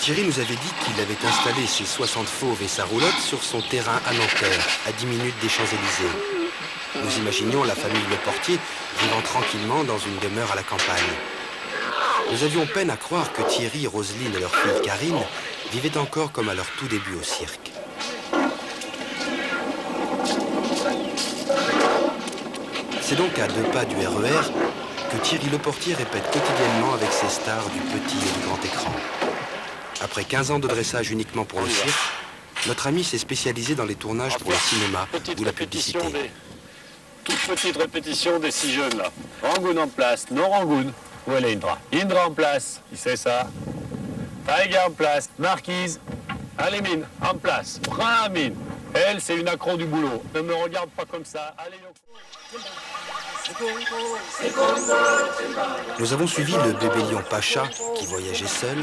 Thierry nous avait dit qu'il avait installé ses 60 fauves et sa roulotte sur son terrain à Nanterre, à 10 minutes des Champs-Élysées. Nous imaginions la famille Le Portier vivant tranquillement dans une demeure à la campagne. Nous avions peine à croire que Thierry, Roselyne et leur fille Karine vivaient encore comme à leur tout début au cirque. C'est donc à 2 pas du RER que Thierry Le Portier répète quotidiennement avec ses stars du petit et du grand écran. Après 15 ans de dressage uniquement pour le cirque, notre ami s'est spécialisé dans les tournages pour le cinéma ou la publicité. Toute petite répétition des 6 jeunes là. Rangoon en place, non Rangoon. Où elle est Indra? Indra en place, il sait ça. Tiger en place, Marquise. Allez Mine, en place. Prends Mine. Elle, c'est une accro du boulot. Ne me regarde pas comme ça. Allez, Nous avons suivi le bébé lion Pacha, qui voyageait seul,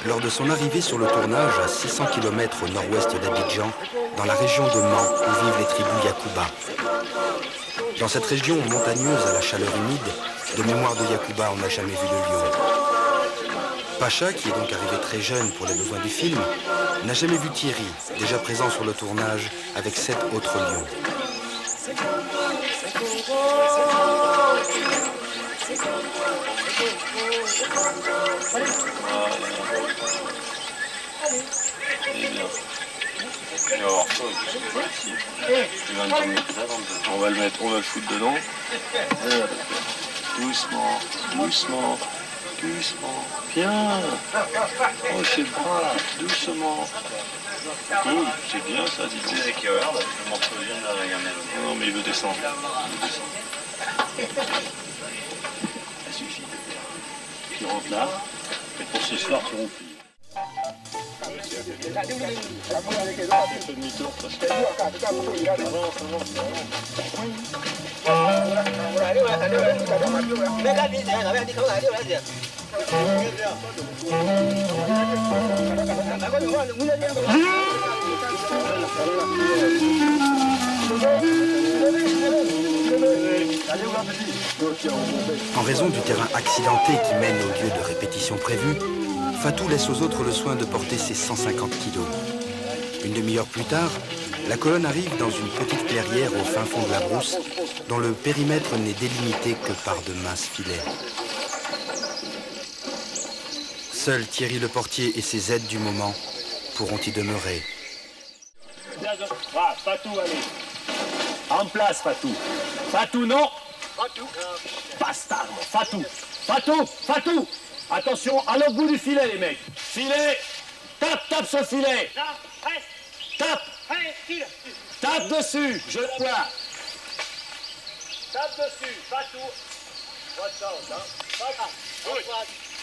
lors de son arrivée sur le tournage à 600 km au nord-ouest d'Abidjan, dans la région de Mans, où vivent les tribus Yakuba. Dans cette région montagneuse à la chaleur humide, de mémoire de Yakuba, on n'a jamais vu de lion. Pacha, qui est donc arrivé très jeune pour les besoins du film, n'a jamais vu Thierry, déjà présent sur le tournage avec 7 autres lions. On va le mettre, on va le foutre dedans. Doucement, doucement, doucement. Bien. Oh, c'est le bras, doucement. Cool, c'est bien ça, dis donc. C'est que le morceau vient de la gamme. Non, mais il veut descendre. Ça suffit. Tu rentres là, et pour ce soir, tu roules. Fais demi-tour, parce que... Avance, avance, En raison du terrain accidenté qui mène au lieu de répétition prévu, Fatou laisse aux autres le soin de porter ses 150 kilos. Une demi-heure plus tard, la colonne arrive dans une petite clairière au fin fond de la brousse, dont le périmètre n'est délimité que par de minces filets. Seuls Thierry Le Portier et ses aides du moment pourront y demeurer. Ah, Fatou, allez. En place, Fatou. Fatou, non. Fatou. Bastard, Fatou. Fatou, Fatou. Attention, à l'autre bout du filet, les mecs. Filet. Tape, tape sur le filet. Tape. Tape dessus, je le vois. Tape dessus, Fatou. Watch out, hein.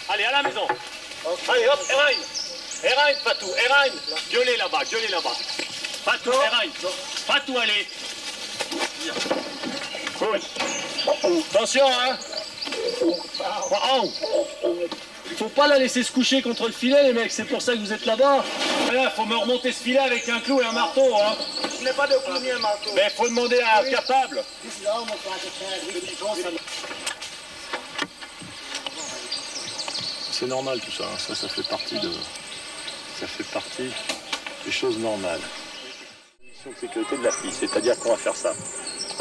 Allez, à la maison. Allez, hop, Erain. Erain, Fatou, Erain. Gueulez là-bas, gueulez là-bas. Fatou, Erain. Fatou, allez. Cool. Attention, hein. Faut pas la laisser se coucher contre le filet, les mecs, c'est pour ça que vous êtes là-bas. Là, faut me remonter ce filet avec un clou et un marteau, hein. Je n'ai pas de clou ni un marteau. Mais faut demander à un capable. C'est normal tout ça, hein. Ça fait partie des choses normales. Mission de sécurité de la fille, c'est-à-dire qu'on va faire ça.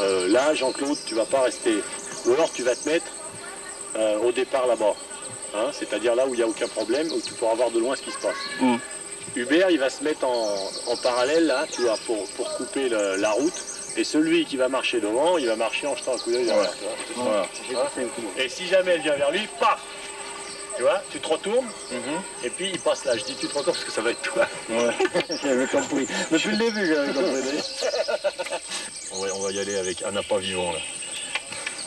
Là, Jean-Claude, tu vas pas rester. Ou alors tu vas te mettre au départ là-bas. Hein, c'est-à-dire là où il n'y a aucun problème, où tu pourras voir de loin ce qui se passe. Hubert, il va se mettre en parallèle, là, tu vois, pour couper la route. Et celui qui va marcher devant, il va marcher en jetant un coup d'œil derrière. Voilà. Et si jamais elle vient vers lui, paf! Tu vois, tu te retournes, et puis il passe là. Je dis tu te retournes parce que ça va être toi. Ouais, j'avais compris. Depuis le début, j'avais compris. On va y aller avec un appât vivant, là.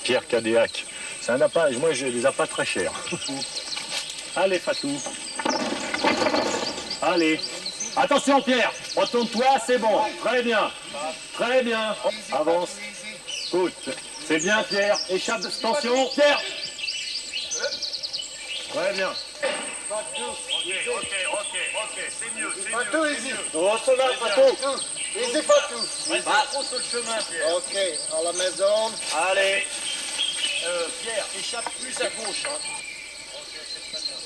Pierre Cadéac. C'est un appât, moi j'ai des appâts très chers. Allez, Fatou. Allez. Attention, Pierre. Retourne-toi, c'est bon. Très bien. Très bien. Avance. Écoute, c'est bien, Pierre. Échappe de tension. Pierre. Très bien. Ok, c'est mieux, c'est Fatou, mieux. easy. Oh, ça va, Fatou. Easy, Fatou. Reste trop sur le chemin, Pierre. Ok, à la maison. Allez. Pierre, échappe plus à gauche. Hein. Ok, c'est très bien.